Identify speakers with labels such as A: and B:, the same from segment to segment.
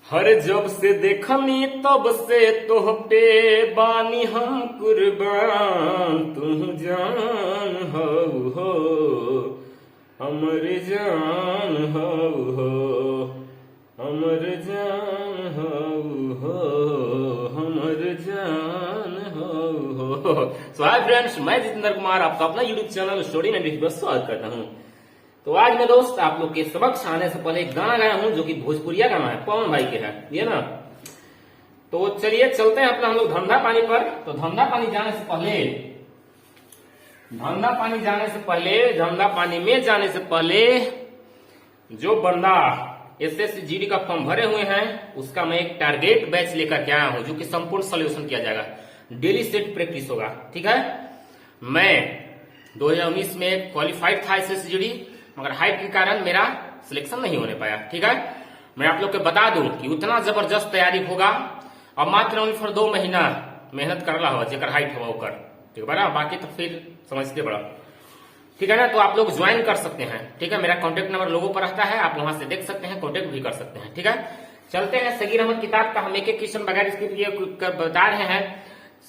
A: हर जब से देखनी तब से तोह पे बानी हम कुर्बान। तुम जान हो हमर जान हो हमर जान हो हमर जान हो। सो हाय फ्रेंड्स, मैं जितेंद्र कुमार आपका अपना YouTube channel story and review पर स्वागत करता हूँ। तो आज मैं दोस्त आप लोग के सबक आने से पहले एक गाना गाया हूं जो कि भोजपुरिया गाना है, पवन भाई के है ये ना। तो चलिए चलते हैं अपना हम लोग धंधा पानी पर। तो धंधा पानी जाने से पहले जो बंदा एसएसजीडी का फॉर्म भरे हुए हैं उसका मैं एक टारगेट बैच लेकर के आया हूं जो कि संपूर्ण सोल्यूशन किया जाएगा, डेली सेट प्रैक्टिस होगा। ठीक है, मैं 2019 में क्वालिफाइड था एसएसजीडी, मगर हाइट के कारण मेरा सिलेक्शन नहीं होने पाया। ठीक है, मैं आप लोग को बता दूं कि उतना जबरदस्त तैयारी होगा और मात्र ओनली फॉर 2 महीना मेहनत कर रहा हो जेकर हाइट होगा ओकर। ठीक है बड़ा, बाकी तो फिर समझते बड़ा। ठीक है ना, तो आप लोग ज्वाइन कर सकते हैं। ठीक है, मेरा कॉन्टेक्ट नंबर लोगों पर रहता है, आप वहां से देख सकते हैं, कॉन्टेक्ट भी कर सकते हैं। ठीक है, चलते हैं सगीर अहमद किताब का हम एक एक क्वेश्चन बगैर इसके लिए बता रहे हैं।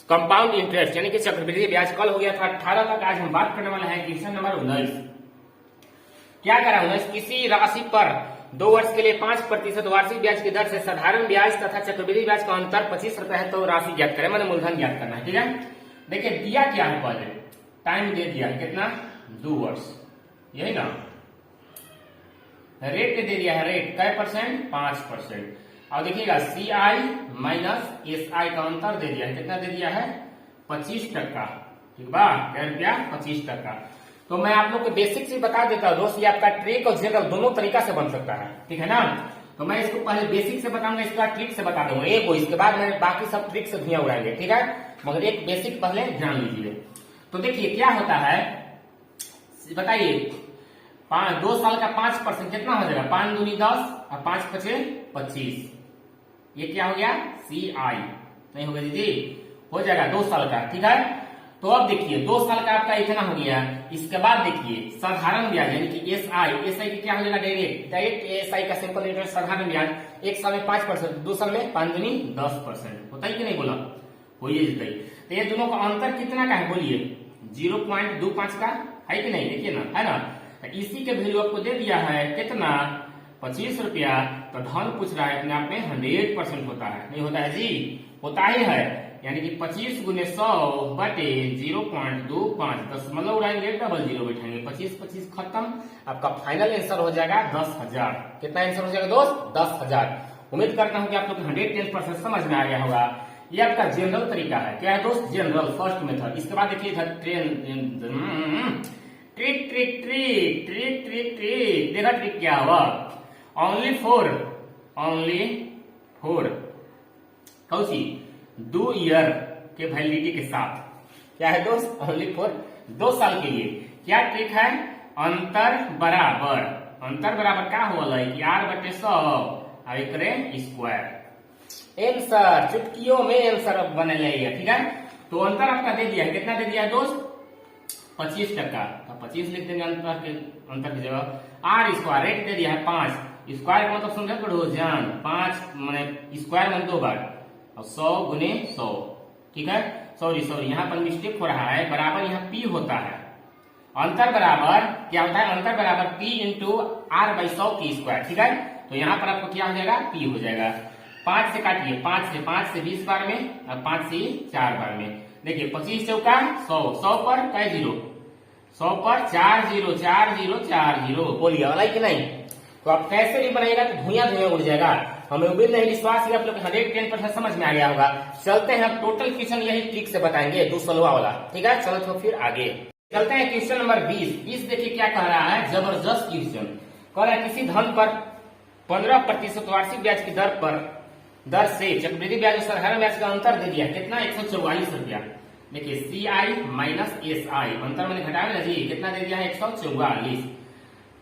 A: कंपाउंड इंटरेस्ट यानी कि चक्रवृद्धि ब्याज कल हो गया था 18 तक, आज हम बात करने वाले हैं क्वेश्चन नंबर 19। क्या करा 19, किसी राशि पर 2 वर्ष के लिए 5% वार्षिक ब्याज की दर से साधारण ब्याज तथा चक्रवृद्धि ब्याज का अंतर 25 रुपए है, तो राशि ज्ञात करें, मैंने मूलधन ज्ञात करना है। ठीक है, देखिए दिया क्या है, पहले टाइम दे दिया है कितना, 2 वर्ष, यही ना। रेट दे दिया है, रेट कै परसेंट, 5%। और देखिएगा CI माइनस SI का अंतर दे दिया है, कितना दे दिया है, 25%। ठीक बा, क्या रुपया, 25%। तो मैं आप लोग को बेसिक से बता देता हूँ दोस्त, ये आपका ट्रिक और जनरल दोनों तरीका से बन सकता है। ठीक है ना, तो मैं इसको पहले बेसिक से बताऊंगा, इसके बाद ट्रिक से बता दूंगा एक को, इसके बाद मैं बाकी सब ट्रिक से धुआं उड़ाएंगे। ठीक है, मगर एक बेसिक पहले ध्यान लीजिए। तो देखिए क्या होता है, बताइए 2 साल का 5% कितना हो जाएगा, 5 दूनी 10 और 5 पचे 25। ये क्या हो गया, CI नहीं होगा दीदी, हो जाएगा 2 साल का। ठीक है, तो अब देखिए 2 साल का आपका इतना हो गया। इसके बाद देखिए साधारण ब्याज यानी कि SI की क्या हो जाएगा, डायरेक्ट SI का सिंपल इंटरेस्ट साधारण ब्याज 1 साल में 5%, 2 साल में 5 दूनी 10%। होता है कि नहीं, बोला हो ये जीता। तो ये दोनों का अंतर कितना का है, बोलिए 0.25 का है कि नहीं, देखिए ना, है ना। तो इसी के वैल्यू आपको दे दिया है कितना, 25 रुपया। तो धन पूछ रहा है अपने आप में 100% होता है, नहीं होता है जी, होता ही है। यानी कि 25 गुने 100 बटे 0.25, 10 मतलब उड़ाएंगे, डबल 0 बैठाएंगे, 25 खत्म। आपका फाइनल आंसर हो जाएगा 10,000। कितना आंसर हो जाएगा दोस्त, 10,000। उम्मीद करता हूं कि आप लोग 110% समझ में आ गया होगा। ये आपका जनरल तरीका है। क्या है दोस्त, जनरल फर्स्ट मेथड। इसके बाद देखिए trick trick trick trick trick trick, देखा ट्रिक क्या हुआ, ओनली फोर कौन सी 2 ईयर के वैलिडिटी के साथ। क्या है दोस्त, ओनली फॉर 2 साल के लिए। क्या ट्रिक है, अंतर बराबर क्या हुआ कि R/100 और करे स्क्वायर। आंसर चुटकियों में आंसर बने लिया। ठीक है, तो अंतर आपका दे दिया है, कितना दे दिया है दोस्त, 25%। तो 25 लिख देंगे अंतर की जगह। R² रेट दे दिया है 5, स्क्वायर का मतलब समझे पढ़ो जान, 5 मैंने स्क्वायर में 2 बार, और 100 गुने 100। ठीक है, सॉरी यहाँ पर मिस्टेक हो रहा है, बराबर यहाँ P होता है। अंतर बराबर क्या होता है, अंतर बराबर P इंटू R/100 की स्क्वायर। ठीक है, तो यहाँ पर आपको क्या हो जाएगा, P हो जाएगा। 5 से काटिए, 5 से 20 बार में और 5 से 4 बार में। देखिए 25 चौका 100, 100 पर कै 0, 100 पर 4 0 4 0 4 0, बोलिए वाला कि नहीं। तो आप कैसे भी बनाइएगा तो धुआं उड़ जाएगा। हमें उम्मीद नहीं, विश्वास है आप लोग 110% समझ में आ गया होगा। चलते हैं अब टोटल क्वेश्चन यही ट्रिक से बताएंगे, 200 वाला। ठीक है, चलो तो फिर आगे चलते हैं। क्वेश्चन नंबर 20 देखिए क्या कह रहा है, जबरदस्त क्वेश्चन कह रहा है, किसी धन पर 15% वार्षिक ब्याज की दर से चक्रवृद्धि ब्याज और साधारण ब्याज का अंतर दे दिया, कितना 144 रुपया। देखिए CI माइनस SI, अंतर मैंने घटाया ना जी, कितना दे दिया है 144।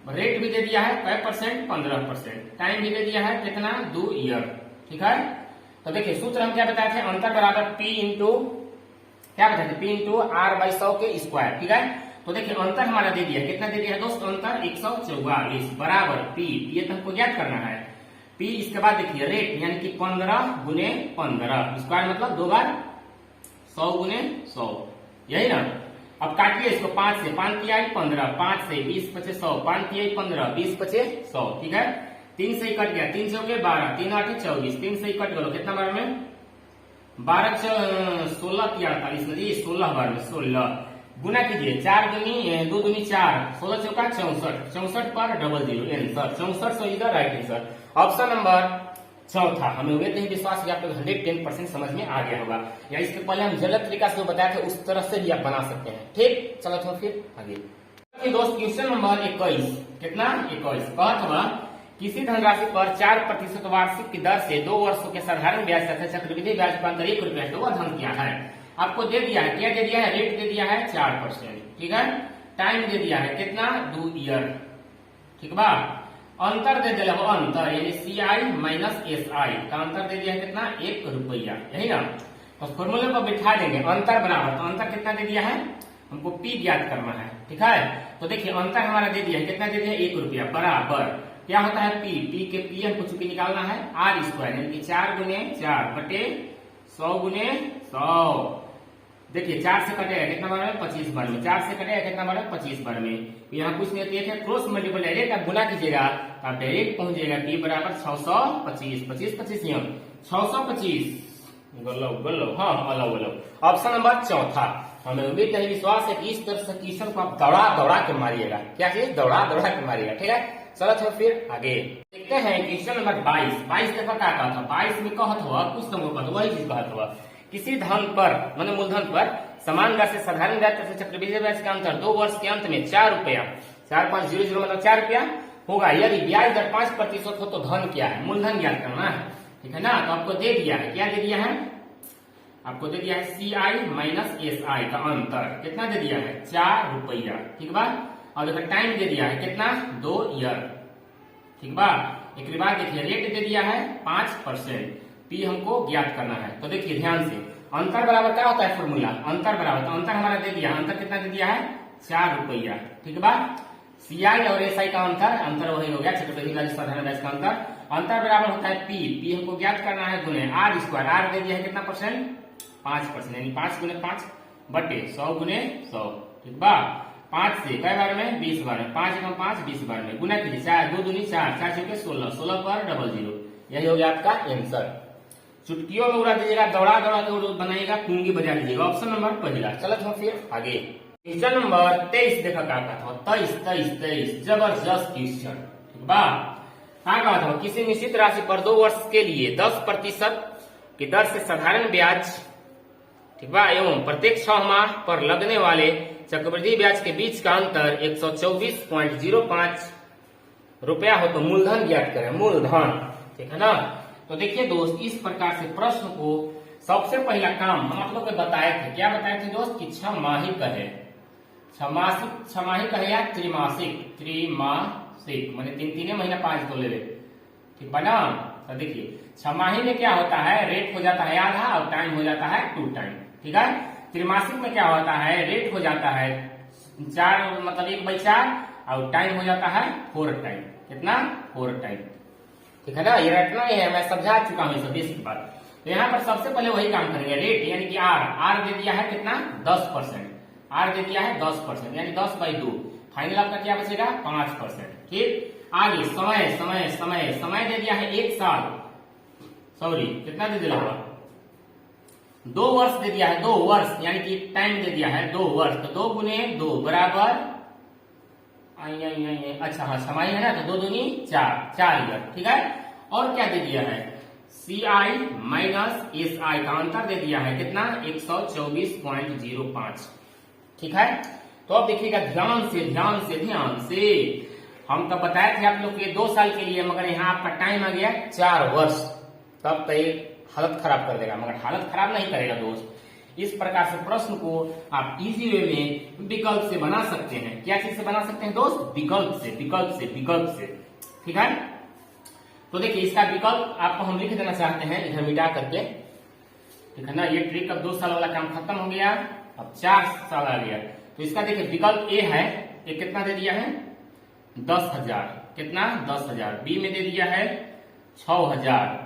A: रेट भी दे दिया है कै परसेंट, 15%। टाइम भी दे दिया है कितना, 2 ईयर। ठीक है, तो देखिए सूत्र हम क्या बताए थे, अंतर बराबर P इंटू क्या बताए थे, P इंटू R/100 के स्क्वायर। ठीक है, तो देखिए अंतर हमारा दे दिया, कितना दे दिया है दोस्त, अंतर 144 बराबर P, ये तो हमको ज्ञात करना है। पी इसके बाद देखिए रेट यानी कि 15 गुने 15 स्क्वायर मतलब 2 बार 100 गुने 100, यही ना। अब काटिए इसको 5 से, 5 की आई 15, 5 से 20 पचे 100, 5 की आई 15, 20 पचे 100, ठीक है। 3 से ही कट गया, 3 से हो गया 12, 3 8 24, 3 से ही कट गया कितना बार में 12 16 की 48 जी 16 बार में 16 गुना कीजिए, 4 दूनी 2 दूनी 4, 16 चौका 64, 64 पर डबल जीरो आंसर 64। सो इधर राइट आंसर ऑप्शन नंबर चौथा। हमें उम्मीद नहीं विश्वास कि आप लोग 110% समझ में आ गया होगा, या इसके पहले हम गलत तरीका से बताया था उस तरह से भी आप बना सकते हैं। ठीक, चलो तो फिर आगे दोस्त क्वेश्चन नंबर 21 कितना 21 कहत हुआ किसी धनराशि पर 4% वार्षिक की दर से 2 वर्षों के साधारण ब्याज तथा चक्रवृद्धि ब्याज का अंतर 1 रुपया है, तो वह धन क्या है। आपको दे दिया है, क्या दे दिया है, रेट दे दिया है 4%, ठीक है। टाइम दे दिया है कितना 2 ईयर, ठीक बा। अंतर दे दिया अंतर यानी CI माइनस SI का अंतर दे दिया है कितना 1 रुपया, यही ना। तो फॉर्मूले पर बिठा देंगे अंतर बराबर, तो अंतर कितना दे दिया है हमको P ज्ञात करना है, ठीक है। तो देखिए अंतर हमारा दे दिया है कितना दे दिया 1 रुपया बराबर क्या होता है P के P हमको चूंकि निकालना है R स्क्वायर यानी कि 4 गुने 4 बटे 100 गुने 100। देखिए 4 से कटेगा कितना बार में 25 बार में, 4 से कटेगा कितना बार में 25 बार में। यहाँ कुछ नहीं होती है क्रॉस मल्टीपल डायरेक्ट आप गुना कीजिएगा तो आप डायरेक्ट पहुंच जाएगा P बराबर 625, 25 25 यहाँ 625 गलो गलो, हाँ अलग अलग। ऑप्शन नंबर चौथा। हमें उम्मीद नहीं विश्वास है कि इस तरह से क्वेश्चन को आप दौड़ा दौड़ा के मारिएगा, क्या चीज दौड़ा दौड़ा के मारिएगा, ठीक है। चलो तो फिर आगे देखते हैं क्वेश्चन नंबर 22 देखो क्या कहा था 22 में कहत हुआ कुछ तुमको कहत वही चीज कहत हुआ किसी धन पर मतलब मूलधन पर समान राशि साधारण ब्याज तथा चक्रवृद्धि ब्याज का अंतर 2 वर्ष के अंत में 4 रुपया 4500 मतलब 4 रुपया होगा। यदि ब्याज दर 5% हो तो धन क्या है, मूलधन ज्ञात करना है, ठीक है ना। तो आपको दे दिया है, क्या दे दिया है, आपको दे दिया है CI माइनस SI का अंतर कितना दे दिया है 4 रुपया, ठीक बा। और देखो टाइम दे दिया है कितना 2 ईयर, ठीक बा। एक बार देखिए रेट दे दिया है 5%, P हमको ज्ञात करना है। तो देखिए ध्यान से अंतर बराबर क्या होता है फॉर्मूला, अंतर बराबर, तो अंतर हमारा दे दिया, अंतर कितना दे दिया है 4 रुपया, ठीक बा। CI और SI का अंतर वही हो गया चक्रवृद्धि ब्याज साधारण ब्याज का अंतर बराबर होता है P हमको ज्ञात करना है गुने R स्क्वायर, R दे दिया है कितना परसेंट 5% यानी 5 गुने 5 बटे 100 गुने 100, ठीक बा। 5 से कई बार में 20 बार में, 5 एकम 5 20 बार में गुना कीजिए 4 2 दूनी 4 4 चौके 16 16 पर डबल जीरो, यही हो गया आपका आंसर। चुटकियों में उड़ा दीजिएगा, दौड़ा दौड़ा के बनाइएगा, पूंगी बजा लीजिएगा। ऑप्शन नंबर पहला। चलो तो फिर आगे क्वेश्चन नंबर 23 देखा क्या था 23 जबरदस्त क्वेश्चन, ठीक बा। हाँ कहा था किसी निश्चित राशि पर 2 वर्ष के लिए 10% की दर से साधारण ब्याज, ठीक बा, एवं प्रत्येक 6 माह पर लगने वाले चक्रवृद्धि ब्याज के बीच का अंतर 124.05 रुपया हो तो मूलधन ज्ञात करें, मूलधन, ठीक है ना। तो देखिए दोस्त इस प्रकार से प्रश्न को सबसे पहला काम हम आप लोग को बताए थे, क्या बताए थे दोस्त कि 6 माहिक है, 6 माहिक है या त्रिमासिक माने 3 महीना 5 तो ले ले, ठीक बना। तो देखिए 6 माही में क्या होता है रेट हो जाता है आधा और टाइम हो जाता है 2 टाइम, ठीक है। त्रिमासिक में क्या होता है रेट हो जाता है 4 मतलब 1/4 और टाइम हो जाता है 4 टाइम, कितना 4 टाइम, ठीक है ना। ये रटना ही है, मैं समझा चुका हूँ सब इसके बाद। तो यहाँ पर सबसे पहले वही काम करेंगे रेट यानी कि R दे दिया है कितना 10%, R दे दिया है 10% यानी 10/2, फाइनल आपका क्या बचेगा 5%, ठीक। आगे समय समय समय समय दे दिया है 1 साल, सॉरी कितना दे दिया 2 वर्ष दे दिया है 2 वर्ष यानी कि टाइम दे दिया है 2 वर्ष, तो 2 गुने 2 बराबर अच्छा हाँ छमाही है ना, तो 2 दूनी 4 ईयर, ठीक है। और क्या दे दिया है CI माइनस SI का अंतर दे दिया है कितना 124.05, ठीक है। तो अब देखिएगा ध्यान से हम तो बताए थे आप लोग के 2 साल के लिए, मगर यहाँ आपका टाइम आ गया 4 वर्ष, तब तो ये हालत खराब कर देगा, मगर हालत खराब नहीं करेगा दोस्त। इस प्रकार से प्रश्न को आप इजी वे में विकल्प से बना सकते हैं। क्या चीज से बना सकते हैं दोस्त, विकल्प से, ठीक है। तो देखिए इसका विकल्प आपको हम लिख देना चाहते हैं इधर मिटा करके, ठीक है ना। ये ट्रिक अब 2 साल वाला काम खत्म हो गया, अब 4 साल आ गया। तो इसका देखिए विकल्प ए है, ये कितना दे दिया है 10,000, कितना 10,000। बी में दे दिया है 6,000,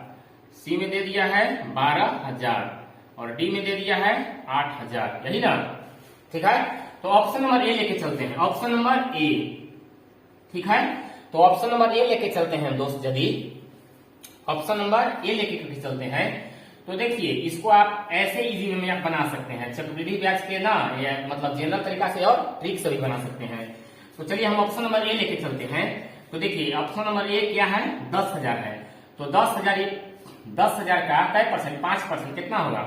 A: सी में दे दिया है 12,000 और डी में दे दिया है 8,000, यही ना। ठीक है, तो ऑप्शन नंबर ए लेके चलते हैं, ऑप्शन नंबर ए। ठीक है, तो ऑप्शन नंबर ए लेके चलते हैं दोस्त। यदि ऑप्शन नंबर ए लेके चलते हैं तो देखिए इसको आप ऐसे इजी वे में आप बना सकते हैं, चक्रवृद्धि ब्याज के ना, या मतलब जनरल तरीका से और ट्रिक से भी बना सकते हैं। तो चलिए हम ऑप्शन नंबर ए लेके चलते हैं। तो देखिए ऑप्शन नंबर ए क्या है, 10,000 है। तो 10,000 का कै परसेंट, 5%, कितना होगा,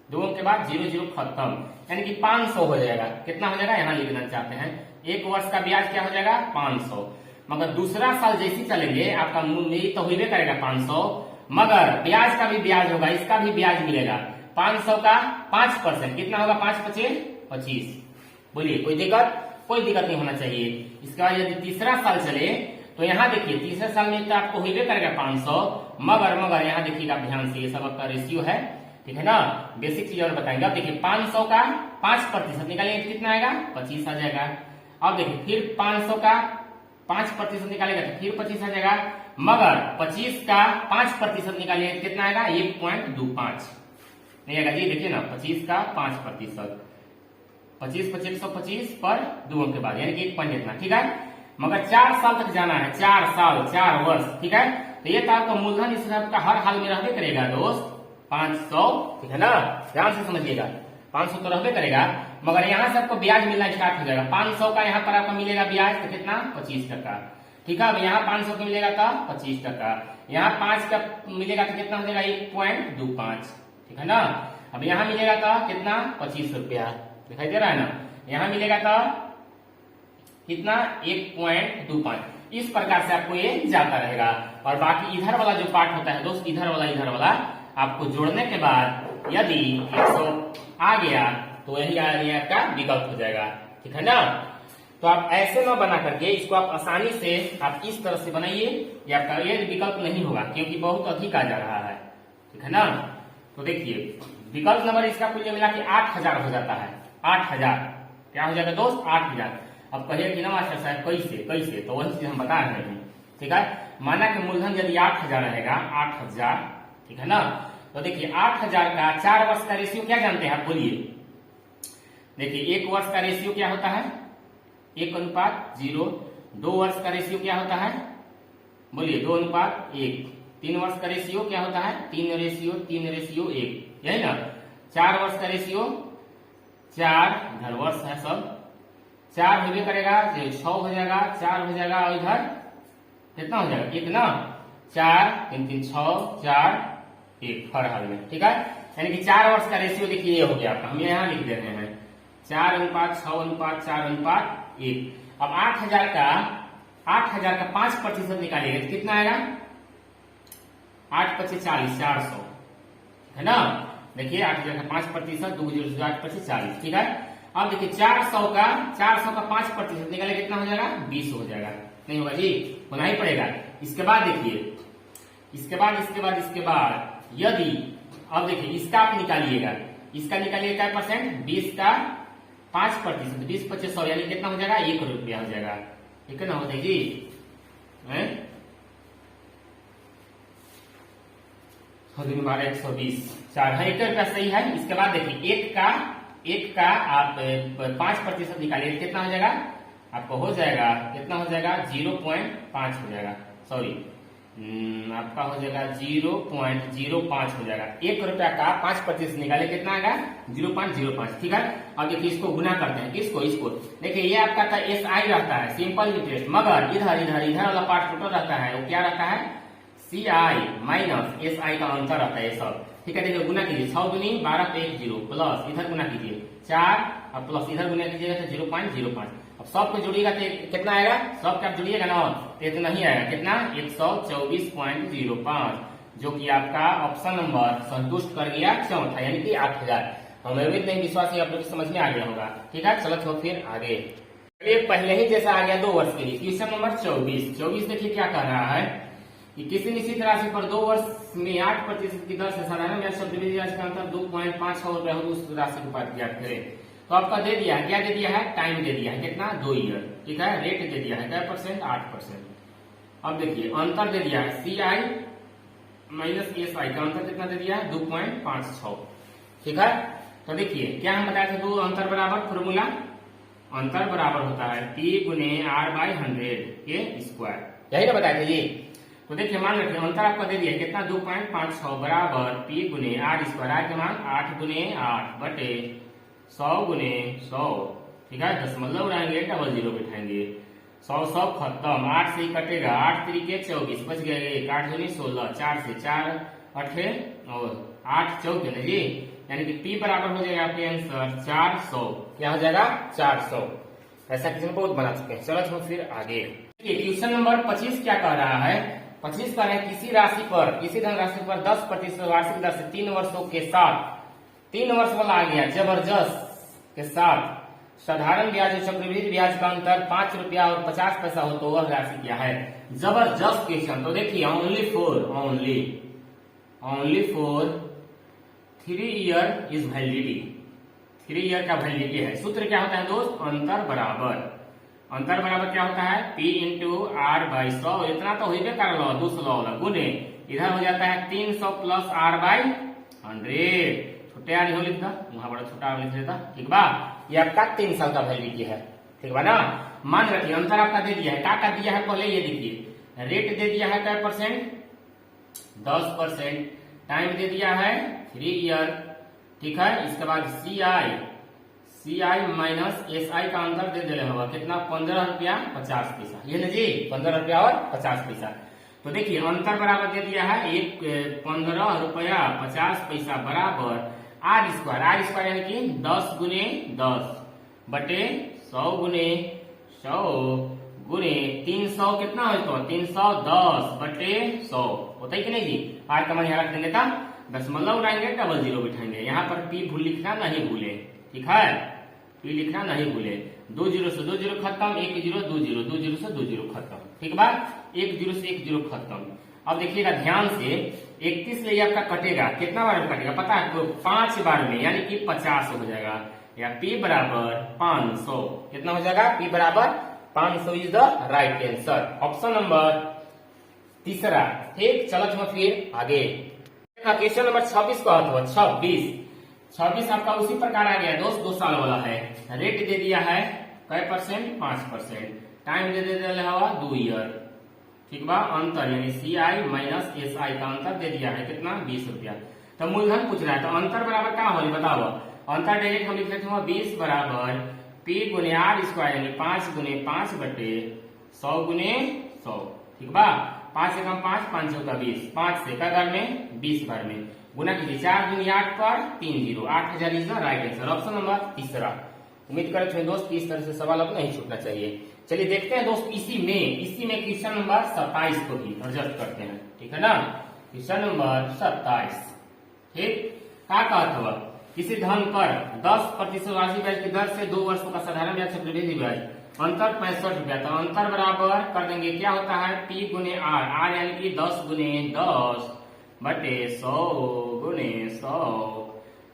A: 2 के बाद 0 खत्म, यानी कि 500 हो जाएगा। कितना हो जाएगा, यहाँ लिखना चाहते हैं, 1 वर्ष का ब्याज क्या हो जाएगा, 500। मगर दूसरा साल जैसे चलेंगे आपका मूल्य तो हो करेगा 500, मगर ब्याज का भी ब्याज होगा, इसका भी ब्याज मिलेगा। 500 का 5%, कितना होगा, 5 पचे 25। बोलिए कोई दिक्कत, कोई दिक्कत नहीं होना चाहिए। इसके बाद यदि तीसरा साल चले तो यहाँ देखिए तीसरे साल में तो आपको हो करेगा 500, मगर यहाँ देखिएगा ध्यान से, ये सब आपका रेशियो है, ठीक है ना, बेसिक चीज और बताएंगे। अब देखिए 500 का 5% निकालेंगे कितना आएगा, 25 आ जाएगा। अब देखिए फिर 500 का 5% निकालेगा तो फिर 25 आ जाएगा, मगर 25 का 5% निकालेंगे कितना आएगा, 1.25 नहीं आएगा जी। देखिए ना 25 का 5%, 25 × 125 पर 2 के बाद, यानी कि 1 पॉइंट इतना। ठीक है, मगर 4 साल तक जाना है, 4 साल 4 वर्ष। ठीक है, तो ये तो आपका मूलधन इस का हर हाल में रहबे करेगा दोस्त, 500। ठीक है ना, ध्यान से समझिएगा, 500 तो रहबे करेगा, मगर यहाँ से आपको ब्याज मिलना स्टार्ट हो जाएगा। 500 का यहाँ पर आपको मिलेगा ब्याज तो कितना, 25%। ठीक है, अब यहाँ 500 का मिलेगा तो 25%, यहाँ 5 का मिलेगा तो कितना हो जाएगा, 1.25। ठीक है ना, अब यहाँ मिलेगा तो कितना, 25 रुपया, दिखाई दे रहा है ना, यहाँ मिलेगा तो कितना, 1.25। इस प्रकार से आपको ये जाता रहेगा। और बाकी इधर वाला जो पार्ट होता है दोस्त, इधर वाला आपको जोड़ने के बाद यदि 100 आ गया तो यही आपका विकल्प हो जाएगा। ठीक है ना, तो आप ऐसे न बना करके इसको आप आसानी से आप इस तरह से बनाइए, ये आपका ये विकल्प नहीं होगा क्योंकि बहुत अधिक आ जा रहा है। ठीक है ना, तो देखिए विकल्प नंबर इसका कुल मिला के 8,000 हो जाता है। 8,000 क्या हो जाएगा दोस्त, 8,000। अब कहिए कि ना मास्टर साहब कैसे, तो वही चीज हम बता रहे हैं। ठीक है, माना कि मूलधन यदि 8,000 रहेगा, 8,000, ठीक है ना, तो देखिए 8,000 का 4 वर्ष का रेशियो क्या जानते हैं आप, बोलिए। देखिए 1 वर्ष का रेशियो क्या होता है, 1:0। 2 वर्ष का रेशियो क्या होता है, बोलिए 2:1। 3 वर्ष का रेशियो क्या होता है, 3:1, यही ना। 4 वर्ष का रेशियो 4, इधर वर्ष है सब, 4 हो करेगा, 6 हो जाएगा, 4 हो जाएगा, और इधर कितना हो जाएगा, 1 ना, 4 3 3 6 4 1 हर हाल में। ठीक है, यानी कि 4 वर्ष का रेशियो देखिए ये हो गया आपका, हम यहाँ लिख दे रहे हैं 4:6:4:1। अब 8,000 का 5% निकालिएगा तो कितना आएगा, 8 × 40, 400, है ना। देखिए 8,000 का 5%, 2 0 8 × 40। ठीक है, अब देखिए 400 का 5% निकाले कितना हो जाएगा, 20 हो जाएगा, नहीं होगा जी, होना ही पड़ेगा। इसके बाद देखिए, इसके बाद यदि अब देखिए इसका आप निकालिएगा, इसका निकालिएगा क्या परसेंट, 20 का 5%, 20 × 25 100, यानी कितना हो जाएगा, 1 रुपया हो जाएगा। ठीक है ना, होता है जी, 120, 4 है, 1 रुपया सही है। इसके बाद देखिए 1 का आप 5% निकालिए कितना हो जाएगा, आपको हो जाएगा कितना हो जाएगा, 0.5 हो जाएगा, सॉरी आपका हो जाएगा 0.05 हो जाएगा। 1 रुपया का 5% निकाले कितना आएगा, 0.05। ठीक है, अब देखिए इसको गुना करते हैं, किसको, इसको। देखिए ये आपका SI रहता है, सिंपल इंटरेस्ट, मगर इधर वाला पार्ट टोटल रहता है, वो क्या रहता है, CI माइनस SI का अंतर रहता है ये सब। ठीक है, देखिए गुना कीजिए, 6 दूनी 12 पे 1 0, प्लस इधर गुना कीजिए 4 और प्लस इधर गुना कीजिएगा तो 0.05। अब सबको जोड़िएगा तो कितना आएगा, सबके आप जोड़िएगा ना तो ये तो नहीं आएगा, कितना, 124.05, जो कि आपका ऑप्शन नंबर संतुष्ट कर गया चौथा, यानी कि 8,000। हमें उम्मीद नहीं, विश्वास है आप लोग समझ में आ गया होगा। ठीक है, चलो तो फिर आगे, पहले ही जैसा आ गया 2 वर्ष के लिए। क्वेश्चन नंबर 24 देखिए क्या कह रहा है कि किसी निश्चित राशि पर 2 वर्ष में 8% की दर से साधारण ब्याज चक्रवृद्धि ब्याज का अंतर 2.5 रुपया हो, उस राशि को ज्ञात करें। तो आपका दे दिया है, क्या दे दिया है, टाइम दे दिया है, कितना, 2 ईयर। ठीक है, रेट दे दिया है क्या परसेंट, 8%। अब देखिए अंतर दे दिया है सी आई माइनस एस आई का अंतर कितना दे दिया है 2.56। ठीक है, तो देखिए क्या हम बताए थे, दो अंतर बराबर फॉर्मूला, अंतर बराबर होता है P गुने R बाई 100 के स्क्वायर, यही ना बताए थे जी। तो देखिए मान रखिए अंतर आपका दे दिया कितना 2.56 बराबर P गुने R स्क्वायर, R के मान 8 गुने 8 बटे 100 गुने 100। ठीक है, दशमलव उड़ाएंगे डबल जीरो बिठाएंगे, 100 खत्म, 8 से ही कटेगा, 8 तरीके 24 बच गए, 1 8 दूनी 16, 4 से 4 8 और 8 चौके ना जी, यानी कि P बराबर हो जाएगा आपके आंसर 400। क्या हो जाएगा 400। ऐसा किसी बहुत बना चुके हैं। चलो तो फिर आगे क्वेश्चन नंबर 25 क्या कह रहा है, 25 कह रहा है किसी राशि पर, किसी धनराशि पर 10% वार्षिक दर से 3 वर्षों के साथ, 3 वर्ष वाला आ गया जबरदस्त के साथ साधारण ब्याज और चक्रवृद्धि ब्याज का अंतर 5 रुपया और 50 पैसा हो तो वह राशि क्या है। जबरदस्त क्वेश्चन। तो देखिए only for 3 year is validity, 3 year का वैलिडिटी है। सूत्र क्या होता है दोस्त, अंतर बराबर, अंतर बराबर क्या होता है P इंटू आर बाई 100, इतना तो हुई कर लो, 200 वाला गुने इधर हो जाता है 300 प्लस R बाई 100। छोटे आर हो लिखता, वहां बड़ा छोटा लिख देता। ठीक बा, ये आपका 3 साल का वैलिडिटी है। ठीक बा ना, मान रखिए अंतर आपका दे दिया है, क्या दिया है पहले ये देखिए, रेट दे दिया है क्या परसेंट 10%, टाइम दे दिया है 3 ईयर। ठीक है, इसके बाद सी आई माइनस एस आई का अंतर दे दिया होगा कितना 15 रुपया 50 पैसा, ये ना जी 15 रुपया और 50 पैसा। तो देखिए अंतर बराबर दे दिया है 15 रुपया 50 पैसा बराबर R स्क्वायर यानी कि 10 गुने 10 बटे 100 गुने 100 गुने 300 कितना हो तो 310 बटे 100 होता है कि नहीं जी। R का मान यहाँ रख देंगे, दशमलव उड़ाएंगे डबल जीरो बिठाएंगे, यहाँ पर P भूल लिखना नहीं भूले। ठीक है, P लिखना नहीं भूले, 2 जीरो से 2 जीरो खत्म, 1 जीरो 2 जीरो, 2 जीरो से 2 जीरो खत्म। ठीक बा, 1 जीरो से 1 जीरो खत्म। अब देखिएगा ध्यान से 31 से आपका कटेगा, कितना बार में कटेगा पता है, तो 5 बार में, यानी कि 50 हो जाएगा, या P बराबर 500। कितना हो जाएगा P बराबर 500 is the right answer, option number तीसरा। ठीक, चलो तो फिर आगे क्वेश्चन नंबर 26 का हो 26 आपका उसी प्रकार आ गया दोस्त, 2 साल वाला है, रेट दे दिया है कै परसेंट 5%, टाइम दे दिया है 2 ईयर। ठीक बा, अंतर यानी सी आई माइनस एस आई का अंतर दे दिया है कितना 20 रुपया। तो मूलधन पूछ रहा है, तो अंतर बराबर क्या हो बताओ, अंतर डायरेक्ट हम लिख लेते हैं 20 बराबर P गुने R स्क्वायर यानी 5 गुने 5 बटे 100 गुने 100। ठीक बा, 5 से कम 5, 5 चौका 20, 5 से का घर में 20 बार में गुना कीजिए, 4 दूनी 8 पर 3 zero, 8000 is the right answer, option number तीसरा। उम्मीद करते हैं दोस्त इस तरह से सवाल अब नहीं छूटना चाहिए। चलिए देखते हैं दोस्त इसी में क्वेश्चन नंबर 27 को भी एडजस्ट करते हैं। ठीक है ना, क्वेश्चन नंबर 27। ठीक, क्या कहता हुआ किसी धन पर 10% वार्षिक ब्याज की दर से 2 वर्षों का साधारण ब्याज चक्रवृद्धि ब्याज अंतर 65 रुपया, तो अंतर बराबर कर देंगे क्या होता है P गुने R यानी कि 10 गुने 10 बटे 100 गुने 100,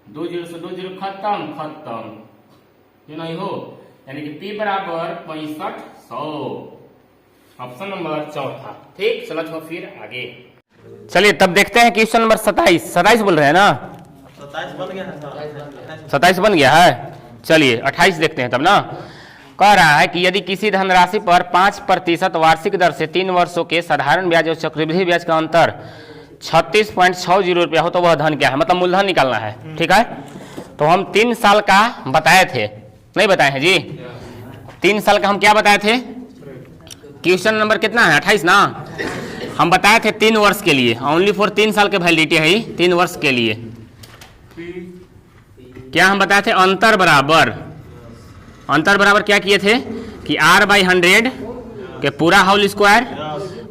A: 2 जीरो से 2 जीरो खत्म, ये नहीं हो, यानी कि P बराबर 6500, ऑप्शन नंबर चौथा। ठीक, चलो तो फिर आगे चलिए तब देखते हैं क्वेश्चन नंबर 27 बोल रहे हैं ना,
B: 27 बन गया है,
A: 27 बन गया है। चलिए 28 देखते हैं तब ना। कह रहा है कि यदि किसी धनराशि पर 5% वार्षिक दर से 3 वर्षों के साधारण ब्याज और चक्रवृद्धि ब्याज का अंतर 36.60 रुपया हो तो वह धन क्या है, मतलब मूलधन निकालना है। ठीक है, तो हम 3 साल का बताए थे, नहीं बताए हैं जी, 3 साल का हम क्या बताए थे, क्वेश्चन नंबर कितना है 28 ना, हम बताए थे 3 वर्ष के लिए, ओनली फॉर 3 साल के वैलिडिटी है, 3 वर्ष के लिए। क्या हम बताए थे, अंतर बराबर क्या किए थे कि R बाई 100 के पूरा होल स्क्वायर,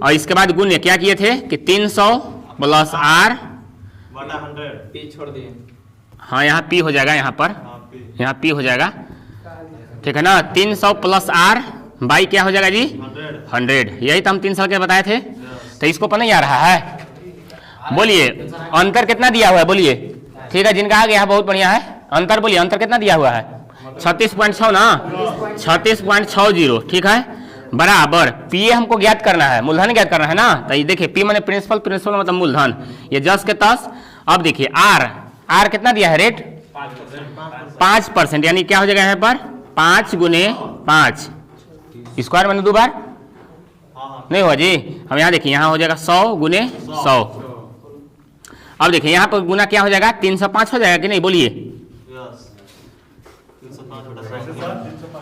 A: और इसके बाद गुण्य क्या किए थे कि 300 प्लस R
B: बटा 100, P छोड़ दिए,
A: हाँ यहाँ P हो जाएगा, यहाँ पर यहाँ P हो जाएगा। ठीक है ना, 300 प्लस R बाई क्या हो जाएगा जी 100, यही तो हम 3 साल के बताए थे। तो इसको पर नहीं आ रहा है, बोलिए अंतर कितना दिया हुआ है बोलिए। ठीक है, जिनका आ गया बहुत बढ़िया है, अंतर बोलिए, अंतर कितना दिया हुआ है 36.6 ना, 36.60। ठीक है, बराबर पी हमको ज्ञात करना है, मूलधन ज्ञात करना है ना। तो ये देखिए पी माने प्रिंसिपल, प्रिंसिपल मतलब मूलधन, ये जस के तस। अब देखिए आर कितना दिया है रेट 5%, यानी क्या हो जाएगा यहाँ पर 5 गुने 5 स्क्वायर मैंने 2 बार नहीं हुआ जी। हम यहाँ देखिए यहाँ हो जाएगा 100 गुने 100। अब देखिए यहाँ पर गुना क्या हो जाएगा 305 हो जाएगा कि नहीं, बोलिए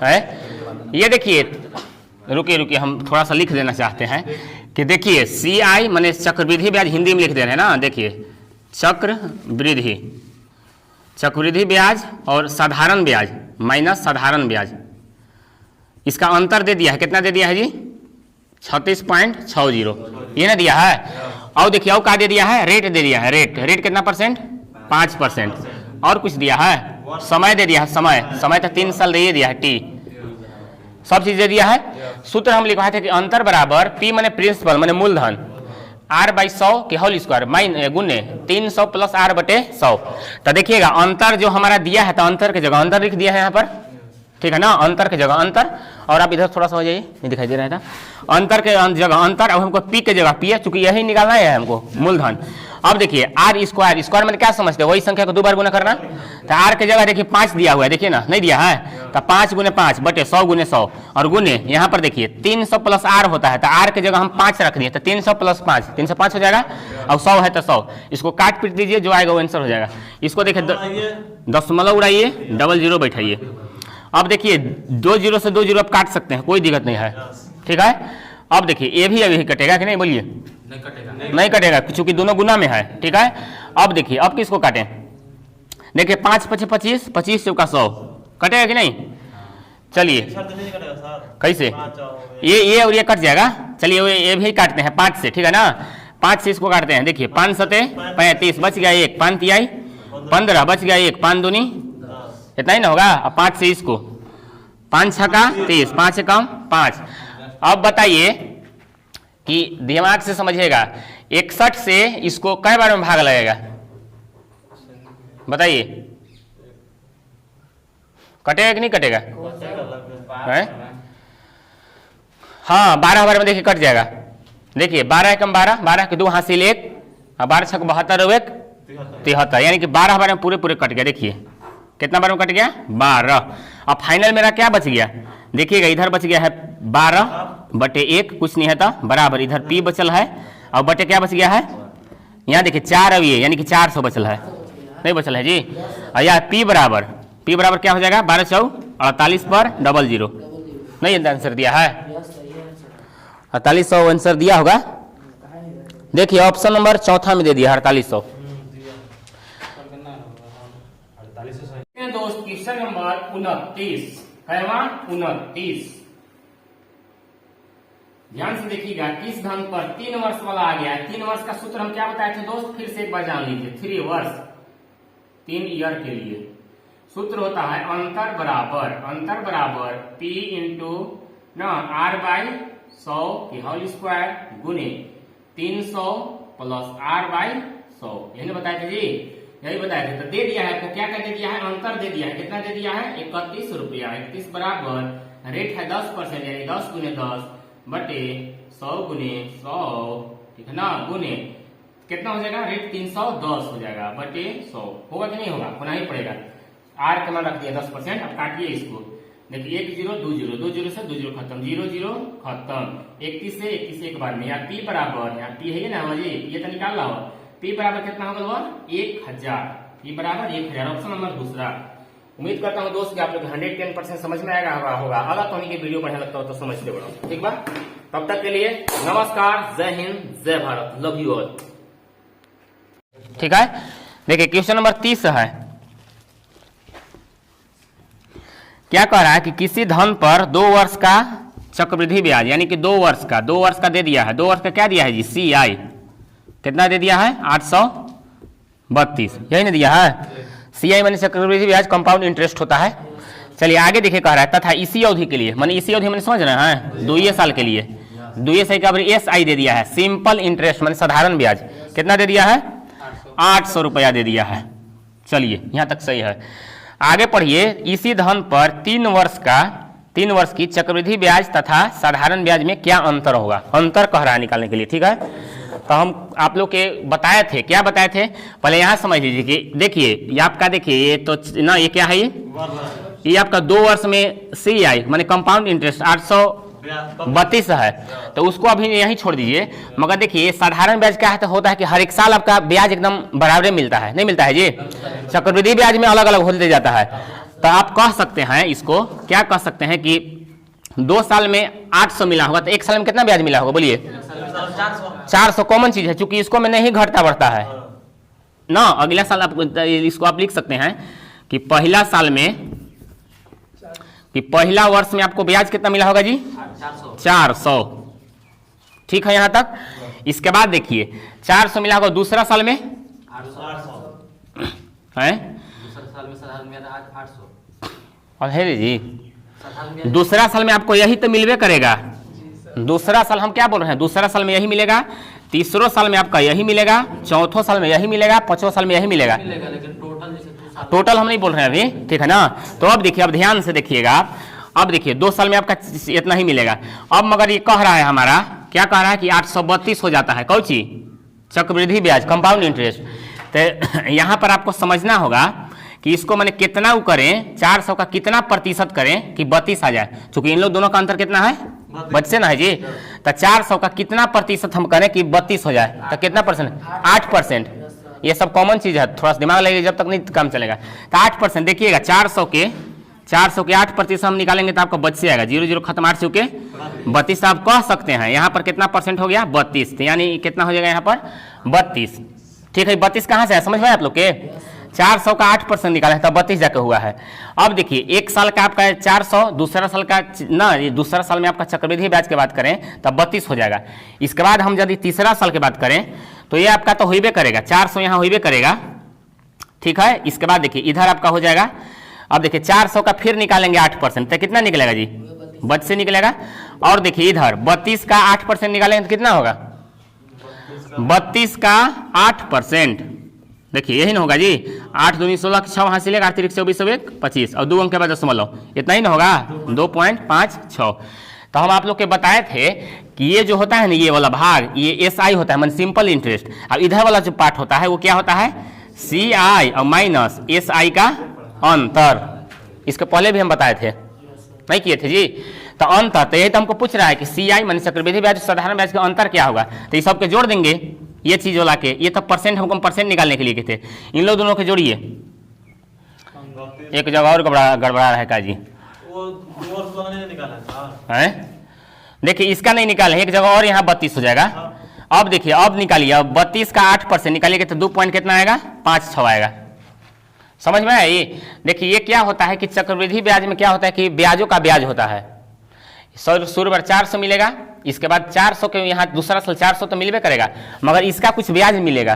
A: है। ये देखिए रुकिए हम थोड़ा सा लिख देना चाहते हैं कि देखिए CI माने चक्रवृद्धि ब्याज हिंदी में लिख दे रहे हैं ना। देखिए चक्रवृद्धि ब्याज और साधारण ब्याज माइनस साधारण ब्याज, इसका अंतर दे दिया है। कितना दे दिया है जी 36.60 ये ना दिया है। और देखिए और क्या दे दिया है, रेट दे दिया है। रेट कितना परसेंट 5%। और कुछ दिया है, समय दे दिया है, समय तो 3 साल दे दिया है, टी सब चीज दे दिया है। सूत्र हम लिखवाए थे कि अंतर बराबर पी माने प्रिंसिपल माने मूलधन R/100 के होल स्क्वायर गुने 300 प्लस R/100। तो देखिएगा अंतर जो हमारा दिया है तो अंतर की जगह अंतर लिख दिया है यहाँ पर, ठीक है ना, अंतर की जगह अंतर। और आप इधर थोड़ा सा हो जाइए, नहीं दिखाई दे रहा था, अंतर के जगह अंतर। अब हमको पी के जगह पी है, चूंकि यही निकालना है हमको मूलधन। अब देखिए आर स्क्वायर में क्या समझते हैं, वही संख्या को 2 बार गुना करना। तो आर के जगह देखिए 5 दिया हुआ है, देखिए ना नहीं दिया है, तो 5 गुने 5 बटे 100 गुने 100 और गुने यहाँ पर देखिए 300 प्लस आर होता है, तो आर के जगह हम 5 रख दिए, तो 300 प्लस 5 305 हो जाएगा। और 100 है तो 100, इसको काट पीट दीजिए, जो आएगा वो आंसर हो जाएगा। इसको देखिए दशमलव उड़ाइए, 00 बैठाइए। अब देखिए 2 0 से 2 0 आप काट सकते हैं, कोई दिक्कत नहीं है, ठीक है। अब देखिए ये भी अभी कटेगा कि नहीं, बोलिए नहीं कटेगा क्योंकि दोनों गुना में है, ठीक है। अब देखिए अब किसको काटें, देखिए 5 5 25 25 चौका 100 कटेगा कि नहीं। चलिए कैसे, ये और ये कट जाएगा। चलिए ये भी काटते हैं 5 से, ठीक है ना। 5 से इसको काटते हैं, देखिए 5 7 35 बच गया 1, 5 3 15 बच गया 1, 5 दूनी इतना ही ना होगा। अब 5 से इसको 5 6 का 30, 5 से कम 5। अब बताइए कि दिमाग से समझिएगा 61 से इसको कई बार में भाग लगेगा, बताइए कटेगा कि नहीं कटेगा है? हाँ 12 बार में देखिए कट जाएगा। देखिए 12 कम 12, 12 के 2 हासिल 1 और 12 6 72 1 73, यानी कि 12 बार में पूरे कट गया। देखिए कितना बार में कट गया 12। अब फाइनल मेरा क्या बच गया, देखिएगा इधर बच गया है 12 बटे 1 कुछ नहीं है तो बराबर, इधर पी बचल है और बटे क्या बच गया है, यहाँ देखिए 4 अब ये यानी कि 400 बचल है, नहीं बचल है जी। और यहाँ पी बराबर क्या हो जाएगा 12 4 48 पर 00, नहीं आंसर दिया है 4800 आंसर दिया होगा। देखिए ऑप्शन नंबर चौथा में दे दिया 4800। दोस्त क्वेश्चन नंबर 29 है वहां 29, ध्यान से देखिएगा। किस धन पर 3 वर्ष वाला आ गया है। 3 वर्ष का सूत्र हम क्या बताए थे दोस्त, फिर से एक बार जान लीजिए। 3 वर्ष 3 ईयर के लिए सूत्र होता है अंतर बराबर P इंटू ना R/100 की होल स्क्वायर गुने 300 प्लस R/100, यही बताए थे जी, यही बताया था। तो दे दिया है आपको क्या दे दिया है, अंतर दे दिया है। कितना दे दिया है 31 रुपया। 31 बराबर रेट है 10% यानी 10 गुने 10 बटे 100 गुने 100, ठीक है ना, गुने कितना हो जाएगा रेट 310 हो जाएगा बटे 100, होगा कि नहीं होगा, होना ही पड़ेगा। आर का मान रख दिया 10%। अब काटिए इसको, देखिए 1 0 2 0 2 0 से 2 0 खत्म, 0 0 खत्म, 31 से एक बार में। यहाँ पी बराबर, यहाँ पी है ना जी, ये तो निकाल रहा हो। पी बराबर कितना होगा वो 1000, पी बराबर 1000, ऑप्शन नंबर दूसरा। उम्मीद करता हूँ दोस्त कि आप लोग 110% समझ में आएगा होगा। अगर तो उन्हीं के वीडियो बढ़िया लगता हो तो समझते बढ़ो, ठीक बा। तब तक के लिए नमस्कार, जय हिंद, जय भारत, लव यू ऑल, ठीक है। देखिए क्वेश्चन नंबर 30 है, क्या कह रहा है कि किसी धन पर 2 वर्ष का चक्रवृद्धि ब्याज यानी कि 2 वर्ष का दे दिया है। 2 वर्ष का क्या दिया है जी, CI कितना दे दिया है 832, यही नहीं दिया है। CI माने चक्रवृद्धि ब्याज कंपाउंड इंटरेस्ट होता है। चलिए आगे देखिए कह रहा है तथा इसी अवधि के लिए, माने इसी अवधि मैंने समझ रहे हैं 2 साल के लिए, 2 साल का SI दे दिया है, सिंपल इंटरेस्ट माने साधारण ब्याज कितना दे दिया है 800 रुपया दे दिया है। चलिए यहाँ तक सही है। आगे पढ़िए, इसी धन पर 3 वर्ष का 3 वर्ष की चक्रवृद्धि ब्याज तथा साधारण ब्याज में क्या अंतर होगा, अंतर कह रहा है निकालने के लिए। ठीक है, तो हम आप लोग के बताए थे, क्या बताए थे पहले यहाँ समझ लीजिए कि देखिए ये आपका, देखिए ये तो ना, ये क्या है, ये आपका 2 वर्ष में CI माने कंपाउंड इंटरेस्ट 832 है, तो उसको अभी यहीं छोड़ दीजिए। मगर देखिए साधारण ब्याज क्या है, तो होता है कि हर एक साल आपका ब्याज एकदम बराबर मिलता है, नहीं मिलता है जी। चक्रवृद्धि ब्याज में अलग अलग होते जाता है। तो आप कह सकते हैं इसको, क्या कह सकते हैं कि 2 साल में 800 मिला होगा, तो 1 साल में कितना ब्याज मिला होगा बोलिए, 400 कॉमन चीज है, चूंकि इसको में नहीं घटता बढ़ता है ना। अगला साल आप इसको आप लिख सकते हैं कि पहला साल में, कि पहला वर्ष में आपको ब्याज कितना मिला होगा जी, 400। ठीक है यहाँ तक। इसके बाद देखिए 400 मिला होगा दूसरा साल में,
B: 800
A: है
C: दूसरा साल में साधारण ब्याज 800
A: और है जी।
C: साधारण ब्याज
A: दूसरा साल में आपको यही तो मिलवे करेगा। दूसरा साल हम क्या बोल रहे हैं, दूसरा साल में यही मिलेगा, तीसरो साल में आपका यही मिलेगा, चौथो साल में यही मिलेगा, पांचवें साल में यही मिलेगा।
C: लेकिन टोटल जैसे 2 साल
A: टोटल हम नहीं बोल रहे हैं अभी, ठीक है ना। तो अब देखिए, अब ध्यान से देखिएगा आप, अब देखिए 2 साल में आपका इतना ही मिलेगा। अब मगर ये कह रहा है हमारा, क्या कह रहा है कि 832 हो जाता है, कौन ची, चक्रवृद्धि ब्याज कंपाउंड इंटरेस्ट। तो यहाँ पर आपको समझना होगा कि इसको मैंने कितना करें, 400 का कितना प्रतिशत करें कि 32 आ जाए, क्योंकि इन लोग दोनों का अंतर कितना है, 32 ना है जी। तो 400 का कितना प्रतिशत हम करें कि 32 हो जाए, तो कितना परसेंट, 8%। ये सब कॉमन चीज है, थोड़ा सा दिमाग लगेगा जब तक नहीं काम चलेगा। तो 8% देखिएगा, 400 के 8% हम निकालेंगे तो आपको 32 आएगा, 0 0 खत्म, 8 के 32 आप कह सकते हैं। यहाँ पर कितना परसेंट हो गया, 32, तो यानी कितना हो जाएगा यहाँ पर 32। ठीक है, 32 कहाँ से है समझ में आप लोग के, 400 का 8% निकाला है तब 32 जाकर हुआ है। अब देखिए 1 साल का आपका 400, दूसरा साल का ना, ये दूसरा साल में आपका चक्रवृद्धि ब्याज की बात करें तब 32 हो जाएगा। इसके बाद हम यदि तीसरा साल की बात करें तो ये आपका तो होइबे करेगा, 400 यहाँ होइबे करेगा। ठीक है, इसके बाद देखिए इधर आपका हो जाएगा, अब देखिए 400 का फिर निकालेंगे 8%, तो कितना निकलेगा जी, 32 से निकलेगा। और देखिए इधर 32 का 8% निकालेंगे तो कितना होगा, 32 का 8%, देखिए यही ना होगा जी, 8 दूनी 16, 6 वहाँ से लेगा, 8 3 24 1 25 और 2 अंक के बाद 10 लो, इतना ही ना होगा, 2.56। तो हम आप लोग के बताए थे कि ये जो होता है ना, ये वाला भाग, ये SI होता है मतलब सिंपल इंटरेस्ट। अब इधर वाला जो पार्ट होता है वो क्या होता है, CI और माइनस SI का अंतर। इसके पहले भी हम बताए थे, नहीं किए थे जी। तो अंतर, तो यही तो हमको पूछ रहा है कि CI माने चक्रवृद्धि ब्याज साधारण ब्याज का अंतर क्या होगा, तो ये सबके जोड़ देंगे, ये चीज वाला के, ये तो परसेंट हमको परसेंट निकालने के लिए कहते, इन लोग दोनों के जोड़िए। एक जगह और गड़बड़ा रहा है का जी,
B: वो 2 वर्ष वाला नहीं निकाला है
A: हैं, देखिए इसका नहीं निकाले, एक जगह और यहाँ 32 हो जाएगा। अब देखिए, अब निकालिए, अब 32 का 8% निकालिएगा तो 2 पॉइंट कितना आएगा, 5-6 आएगा। समझ में आया ये। देखिए ये क्या होता है कि चक्रवृद्धि ब्याज में क्या होता है कि ब्याजों का ब्याज होता है, शुरू में 400 मिलेगा, इसके बाद 400 के यहाँ दूसरा साल 400 तो मिलबे करेगा, मगर इसका कुछ ब्याज मिलेगा,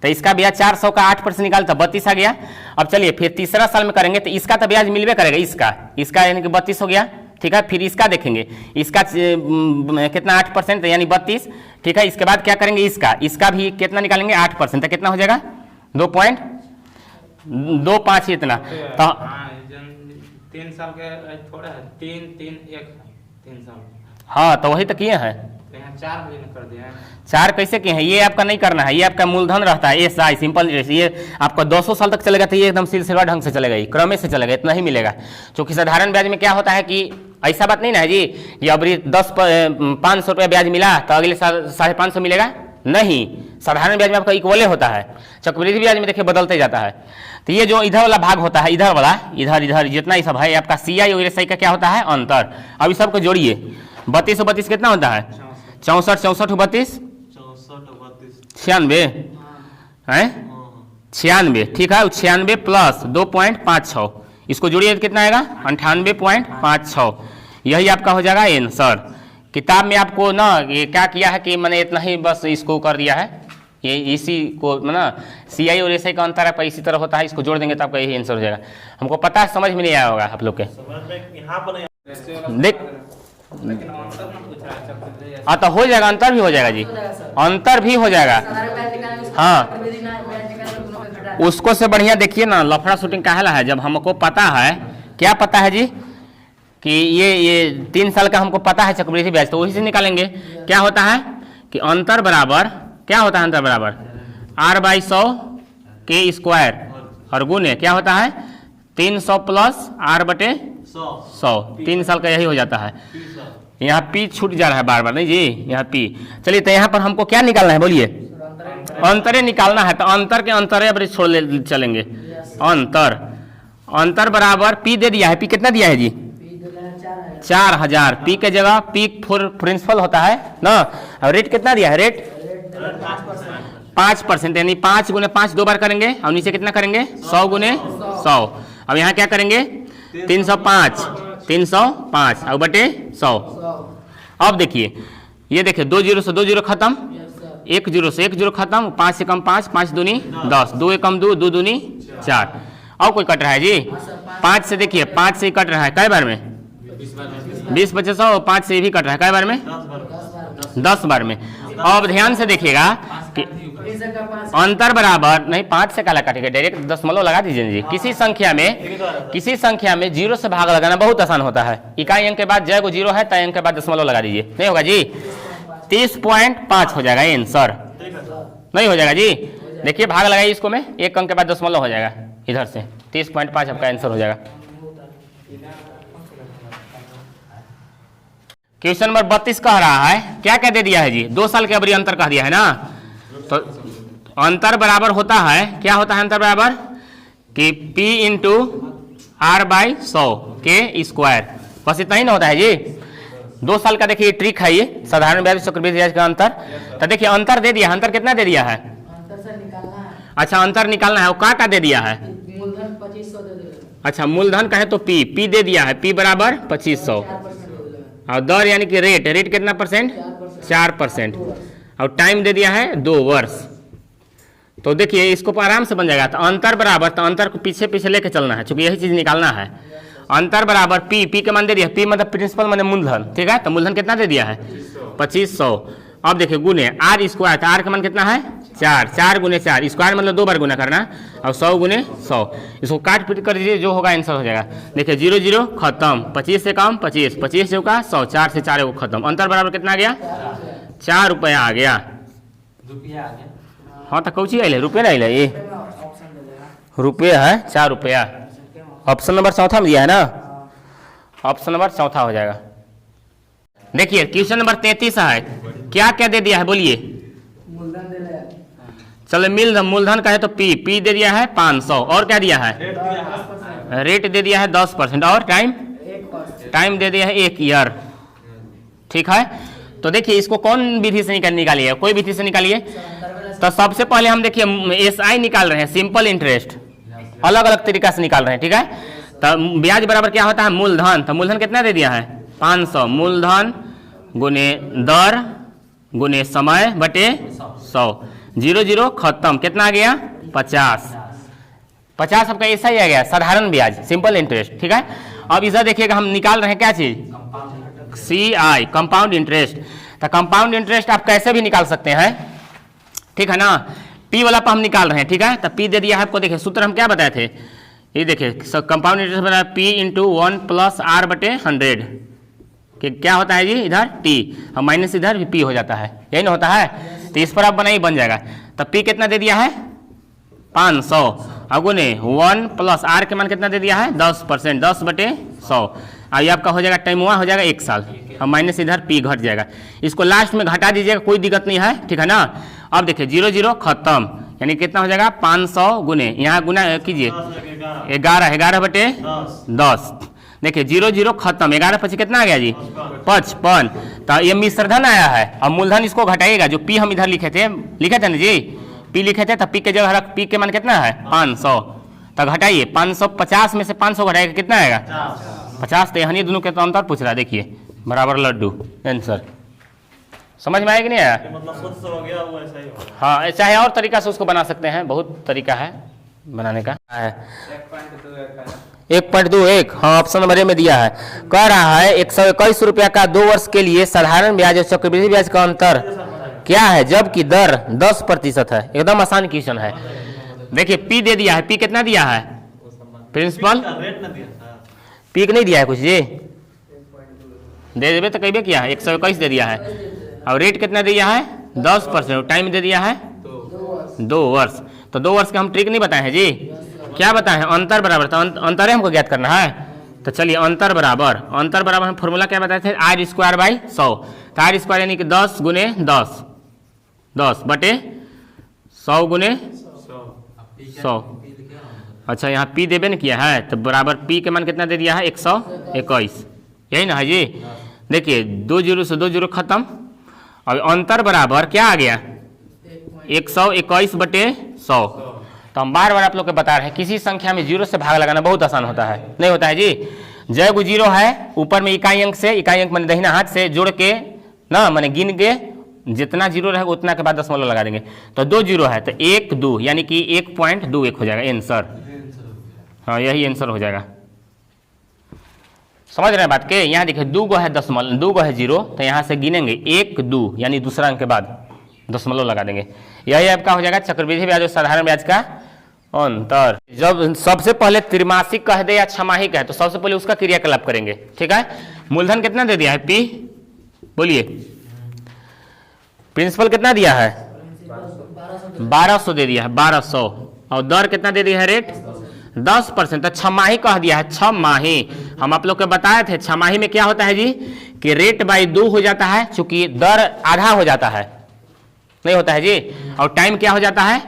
A: तो इसका ब्याज 400 का 8% निकाल तो 32 आ गया। अब चलिए फिर तीसरा साल में करेंगे तो इसका तो ब्याज मिलबे करेगा, इसका यानी कि 32 हो गया। ठीक है, फिर इसका देखेंगे, इसका कितना 8% यानी 32। ठीक है, इसके बाद क्या करेंगे, इसका भी कितना निकालेंगे 8%, तो कितना हो जाएगा 2.25 इतना। तो
C: 3 साल के थोड़ा है, 3 साल,
A: हाँ तो वही तो किए हैं,
C: यहाँ 4 कर दिए हैं।
A: 4 कैसे किए हैं, ये आपका नहीं करना है, ये आपका मूलधन रहता है SI सिंपल इंटरेस्ट, ये आपका 200 साल तक चलेगा, तो ये एकदम सिलसिला ढंग से चलेगा, क्रम से चलेगा, इतना ही मिलेगा। क्योंकि साधारण ब्याज में क्या होता है कि ऐसा बात नहीं ना है जी, ये अभी 500 रुपया ब्याज मिला तो अगले साल 550 मिलेगा, नहीं, साधारण ब्याज में आपका इक्वले होता है। चक्रवृद्धि ब्याज में देखिए बदलते जाता है। तो ये जो इधर वाला भाग होता है, इधर वाला, इधर जितना ही सब है आपका CI और SI का क्या होता है अंतर। अब इस सबको जोड़िए, 32 और 32 कितना होता है, 64 64 32 96 है, 96। ठीक है, 96 प्लस 2.56, इसको जोड़िए तो कितना आएगा 98.56। यही आपका हो जाएगा आंसर। किताब में आपको ना ये क्या किया है कि मैंने इतना ही बस इसको कर दिया है, ये इसी को ना CI और SI का अंतर है, इसी तरह होता है, इसको जोड़ देंगे तो आपका यही आंसर हो जाएगा। हमको पता है, समझ में नहीं आया होगा आप लोग के,
B: यहाँ पर
A: देख हाँ तो हो जाएगा, अंतर भी हो जाएगा जी, अंतर भी हो जाएगा। हाँ उसको से बढ़िया देखिए ना, लफड़ा शूटिंग काहेला है, जब हमको पता है, क्या पता है जी कि ये 3 साल का हमको पता है चक्रवृद्धि ब्याज, तो वही से निकालेंगे। क्या होता है कि अंतर बराबर, क्या होता है अंतर बराबर r/100 के स्क्वायर और गुने क्या होता है 300 प्लस r/100। 3 साल का यही हो जाता है। यहाँ पी छूट जा रहा है बार बार, नहीं जी, यहाँ पी। चलिए तो यहाँ पर हमको क्या निकालना है बोलिए, अंतरे निकालना है। तो अंतर के अंतरे अब छोड़ ले चलेंगे। अंतर बराबर पी दे दिया है, पी कितना दिया है जी 4000। पी के जगह पी प्रिंसिपल होता है ना, और रेट कितना दिया है, रेट 5%, यानी 5 गुने 5 2 बार करेंगे और नीचे कितना करेंगे 100 गुने 100। अब यहाँ क्या करेंगे 305 और बटे 100। अब देखिए ये देखिए 2 0 से 2 0 खत्म, 1 0 से 1 0 खत्म, 5 से कम 5, 5 दूनी 10, 2 एक कम 2, 2 दूनी 4। और कोई कट रहा है जी 5 से, देखिए 5 से ही कट रहा है, कई बार में 20 बचे 100, 5 से भी कट रहा है, कई बार में 10 बार में। अब ध्यान से देखिएगा कि अंतर बराबर नहीं, 5 से काला काटेगा, डायरेक्ट दशमलव लगा दीजिए जी। किसी संख्या में 0 से भाग लगाना बहुत आसान होता है। इकाई अंक के बाद जय को 0 है, तय अंक के बाद दशमलव लगा दीजिए, नहीं होगा जी 30.5 हो जाएगा आंसर, नहीं हो जाएगा जी। देखिए भाग लगाइए इसको में, 1 अंक के बाद दशमलव हो जाएगा इधर से, 30.5 आपका आंसर हो जाएगा। क्वेश्चन नंबर 32 कह रहा है, क्या क्या दे दिया है जी 2 साल के अवधि अंतर कह दिया है ना। तो अंतर बराबर होता है, क्या होता है अंतर बराबर कि p इंटू r/100 के स्क्वायर, बस इतना ही ना होता है जी। 2 साल का देखिए ट्रिक है ये, साधारण ब्याज चक्रवृद्धि ब्याज का अंतर। तो देखिए अंतर दे दिया है, अंतर कितना दे दिया है, अच्छा अंतर निकालना है, वो क्या दे दिया है,
D: मूलधन 2500 दे देगा।
A: अच्छा मूलधन का है तो p दे दिया है, p बराबर 2500 और दर यानी कि रेट कितना परसेंट 4% और टाइम दे दिया है 2 वर्ष। तो देखिए इसको आराम से बन जाएगा। तो अंतर बराबर, तो अंतर को पीछे पीछे लेके चलना है, क्योंकि यही चीज निकालना है। अंतर बराबर p के मान दे दिया, p मतलब प्रिंसिपल माने मूलधन, ठीक है। तो मूलधन कितना दे दिया है 2500। अब देखिए गुने r स्क्वायर, तो r का मान कितना है 4 गुने 4, स्क्वायर मतलब 2 बार गुना करना, और 100 गुने 100। इसको काट पीट कर दीजिए, जो होगा आंसर हो जाएगा। देखिए 0 0 खत्म, 25 से कम 25, 25 से का 100, 4 से 4 खत्म। अंतर बराबर कितना आ गया 4 रुपया आ गया। हाँ तो कौची आइले रुपये ना आइले, ये रुपये है 4 रुपया। ऑप्शन नंबर चौथा में दिया है ना, ऑप्शन नंबर चौथा हो जाएगा। देखिए क्वेश्चन नंबर 33 है, क्या क्या दे दिया है बोलिए,
D: मूलधन दे दिया,
A: चलो मूलधन का है तो p दे दिया है 500, और क्या दिया है रेट दे दिया है 10%, और टाइम दे दिया है 1 ईयर, ठीक है। तो देखिए इसको कौन विधि से निकालिए, कोई विधि से निकालिए। तो सबसे पहले हम देखिए SI निकाल रहे हैं, सिंपल इंटरेस्ट, अलग अलग तरीका से निकाल रहे हैं, ठीक है। तो ब्याज बराबर क्या होता है मूलधन, तो मूलधन कितना दे दिया है 500, मूलधन गुने दर गुने समय बटे 100, 0 0 खत्म, कितना आ गया 50 आपका ऐसा ही आ गया, साधारण ब्याज सिंपल इंटरेस्ट, ठीक है। अब इधर देखिएगा हम निकाल रहे हैं क्या चीज CI कंपाउंड इंटरेस्ट। तो कंपाउंड इंटरेस्ट आप कैसे भी निकाल सकते हैं, ठीक है ना। P वाला पर हम निकाल रहे हैं, ठीक है। तो P दे दिया है आपको, देखिए सूत्र हम क्या बताए थे, ये देखिए कंपाउंड इंटरेस्ट बना P इंटू 1 प्लस R बटे 100 कि क्या होता है जी इधर T और माइनस इधर भी P हो जाता है, यही ना होता है। तो इस पर आप बनाइए बन जाएगा। तो P कितना दे दिया है 500 अगुने 1 प्लस R के मान कितना दे दिया है 10%, 10 बटे 100। अब ये आपका हो जाएगा टाइम हुआ हो जाएगा 1 साल, और माइनस इधर P घट जाएगा। इसको लास्ट में घटा दीजिएगा, कोई दिक्कत नहीं है, ठीक है ना। अब देखिए 0 0 खत्म, यानी कितना हो जाएगा 500 गुने, यहाँ गुना कीजिए 11 बटे 10। देखिए 0 0 खत्म, 11 पची कितना आ गया जी 55। तो ये मिश्रधन आया है, अब मूलधन इसको घटाइएगा, जो P हम इधर लिखे थे ना जी, P लिखे थे, तो P के जगह P के मान कितना है 500। तो घटाइए 550 में से 500 घटाइएगा कितना आएगा 50। तो यहाँ दोनों के तो अंतर पूछ रहा है, देखिए बराबर लड्डू आंसर। समझ में आया कि नहीं आया,
B: मतलब खुद से हो गया वो ऐसा ही होगा।
A: हाँ चाहे और तरीका से उसको बना सकते हैं, बहुत तरीका है बनाने का। 1.21 हाँ ऑप्शन नंबर ए में दिया है। कह रहा है 121 रुपया का 2 वर्ष के लिए साधारण ब्याज और चक्रवृद्धि ब्याज का अंतर क्या है, जबकि दर 10% है। एकदम आसान क्वेश्चन है। देखिए P दे दिया है, P कितना दिया है प्रिंसिपल,
B: रेट ना दिया था,
A: P नहीं दिया है कुछ जी, दे देवे तो कई किया है 121 दे दिया है, और रेट कितना दिया है 10%, टाइम दे दिया है 2 वर्ष। तो 2 वर्ष का हम ट्रिक नहीं बताए हैं जी, क्या बताए हैं, अंतर बराबर, तो अंतर हमको ज्ञात करना है। तो चलिए अंतर बराबर हम फॉर्मूला क्या बताए थे, r² बाई 100, तो r² यानी कि 10 गुने 10 बटे 100 गुने 100। अच्छा यहाँ p देवे न किया है, तो बराबर p के मान कितना दे दिया है 121, यही ना है जी। देखिए 2 जीरो से 2 जीरो खत्म, और अंतर बराबर क्या आ गया 121 बटे 100। तो हम बार बार आप लोग को बता रहे हैं, किसी संख्या में जीरो से भाग लगाना बहुत आसान होता है, नहीं होता है जी। जय गो जीरो है, ऊपर में इकाई अंक से, इकाई अंक मैंने दहिना हाथ से जोड़ के ना मैंने गिन के जितना जीरो रहेगा उतना के बाद दशमलव लगा देंगे। तो 2 जीरो है तो 1 2 यानी कि 1.21 हो जाएगा आंसर। हाँ यही आंसर हो जाएगा, समझ रहे हैं बात के। यहाँ देखिए 2 गो है दशमलव, 2 गो है जीरो, तो यहाँ से गिनेंगे 1 2 यानी दूसरा अंक के बाद दशमलव लगा देंगे। यही आपका हो जाएगा चक्रवृद्धि ब्याज और साधारण ब्याज का अंतर। जब सबसे पहले त्रिमासिक कह दे या छमाही कहे तो सबसे पहले उसका क्रियाकलाप करेंगे, ठीक है। मूलधन कितना दे दिया है p, बोलिए। प्रिंसिपल कितना दिया है 1200 दे दिया है 1200, और दर कितना दे दिया है रेट 10%। तो छमाही कह दिया है, छमाही हम आप लोग को बताए थे, छमाही में क्या होता है जी कि रेट बाई 2 हो जाता है, चूंकि दर आधा हो जाता है, नहीं होता है जी, और टाइम क्या हो जाता है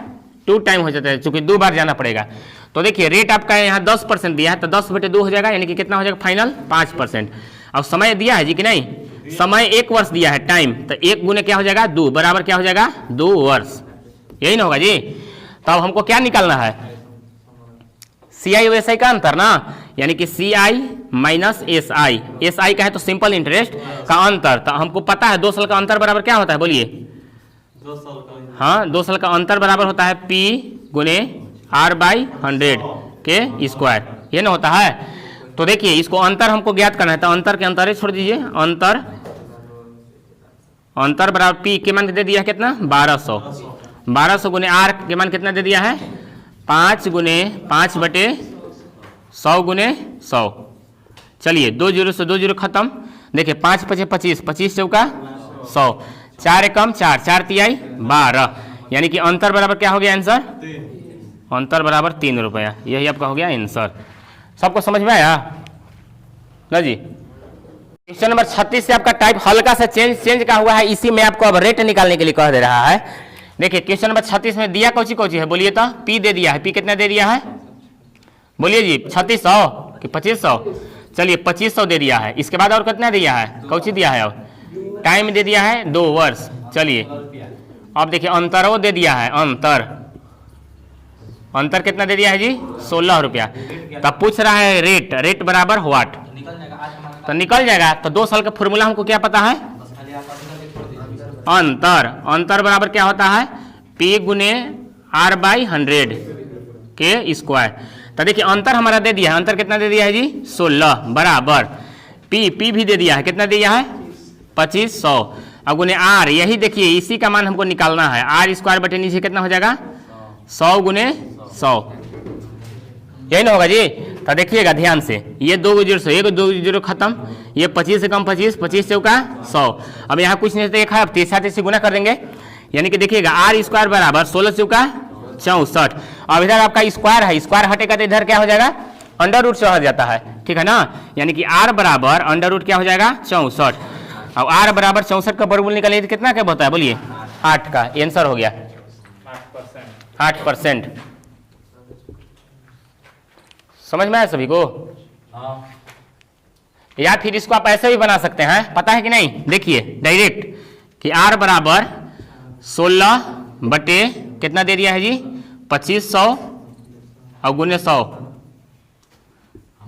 A: 2 टाइम हो जाता है, चूंकि 2 बार जाना पड़ेगा। तो देखिए रेट आपका यहाँ 10% दिया है, तो 10 बटे 2 हो जाएगा, यानी कि कितना हो जाएगा फाइनल 5%। और समय दिया है जी कि नहीं, समय 1 वर्ष दिया है टाइम, तो 1 गुने क्या हो जाएगा 2 बराबर क्या हो जाएगा 2 वर्ष, यही ना होगा जी। तो अब हमको क्या निकालना है, CI और SI का अंतर ना, यानी कि CI माइनस SI, SI का है तो सिंपल इंटरेस्ट का अंतर। तो हमको पता है 2 साल का अंतर बराबर क्या होता है, बोलिए।
B: 2 साल का
A: हाँ 2 साल का अंतर बराबर होता है P गुने R बाई 100 के स्क्वायर, ये ना होता है। तो देखिए इसको अंतर हमको ज्ञात करना है, तो अंतर के अंतर ही छोड़ दीजिए, अंतर बराबर P के मान दे दिया है कितना 1200 गुने R के मान कितना दे दिया है 5 गुने 5 बटे 100 गुने 100। चलिए 2 जीरो से 2 जीरो खत्म, देखिए 5 5 25, 25 चौका 100, 4 एकम 4, 4 तिहाई 12, यानी कि अंतर बराबर क्या हो गया आंसर, अंतर बराबर 3 रुपया, यही आपका हो गया आंसर। सबको समझ में आया ना जी। क्वेश्चन नंबर 36 से आपका टाइप हल्का सा चेंज का हुआ है, इसी में आपको अब रेट निकालने के लिए कह दे रहा है। देखिए क्वेश्चन नंबर 36 में दिया कौची है, बोलिए तो। P दे दिया है, P कितना दे दिया है, बोलिए जी 3600 कि 2500, चलिए 2500 दे दिया है। इसके बाद और कितना दिया है, कौची दिया है, और टाइम दे दिया है 2 वर्ष। चलिए अब देखिए अंतरो दे दिया है, अंतर कितना दे दिया है जी 16 रुपया। तब पूछ रहा है रेट बराबर व्हाट, तो निकल जाएगा। तो 2 साल का फॉर्मूला हमको क्या पता है, अंतर बराबर क्या होता है P गुने R बाई 100 के स्क्वायर। तो देखिए अंतर हमारा दे दिया है, अंतर कितना दे दिया है जी 16 बराबर P भी दे दिया है, कितना दिया है 2500, और गुने R, यही देखिए इसी का मान हमको निकालना है, R स्क्वायर बटे नीचे कितना हो जाएगा 100 गुने 100, यही ना होगा जी। तो देखिएगा ध्यान से, ये 2 जीरो से 1 2 जीरो खत्म, ये 25 से कम 25, 25 चौका 100। अब यहाँ कुछ नहीं तो एक है, अब 33 से गुना कर देंगे, यानी कि देखिएगा R स्क्वायर बराबर 16 चौका 64। अब इधर आपका स्क्वायर है, स्क्वायर हटेगा तो इधर क्या हो जाएगा अंडर रूट से हट जाता है, ठीक है ना, यानी कि R बराबर अंडर रूट क्या हो जाएगा 64। अब R बराबर 64 का वर्गमूल निकालिए तो कितना क्या होता है, बोलिए 8 का आंसर हो गया 8%। समझ में आया सभी को। या फिर इसको आप ऐसे भी बना सकते हैं, पता है कि नहीं, देखिए डायरेक्ट कि R बराबर 16 बटे कितना दे दिया है जी 2500 और गुने 100।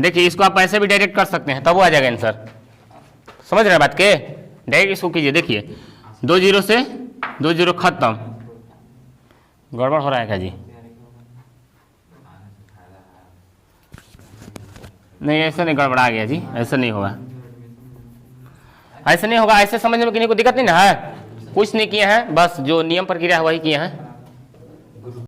A: देखिए इसको आप ऐसे भी डायरेक्ट कर सकते हैं, तब वो आ जाएगा आंसर। समझ रहे हैं बात के, डायरेक्ट इसको कीजिए। देखिए 2 जीरो से 2 जीरो खत्म, गड़बड़ हो रहा है क्या जी, नहीं ऐसा नहीं गड़बड़ा गया जी, ऐसा नहीं होगा, ऐसा नहीं होगा, ऐसे समझने में किसी को दिक्कत नहीं ना है, कुछ नहीं किए हैं, बस जो नियम प्रक्रिया है वही किए हैं।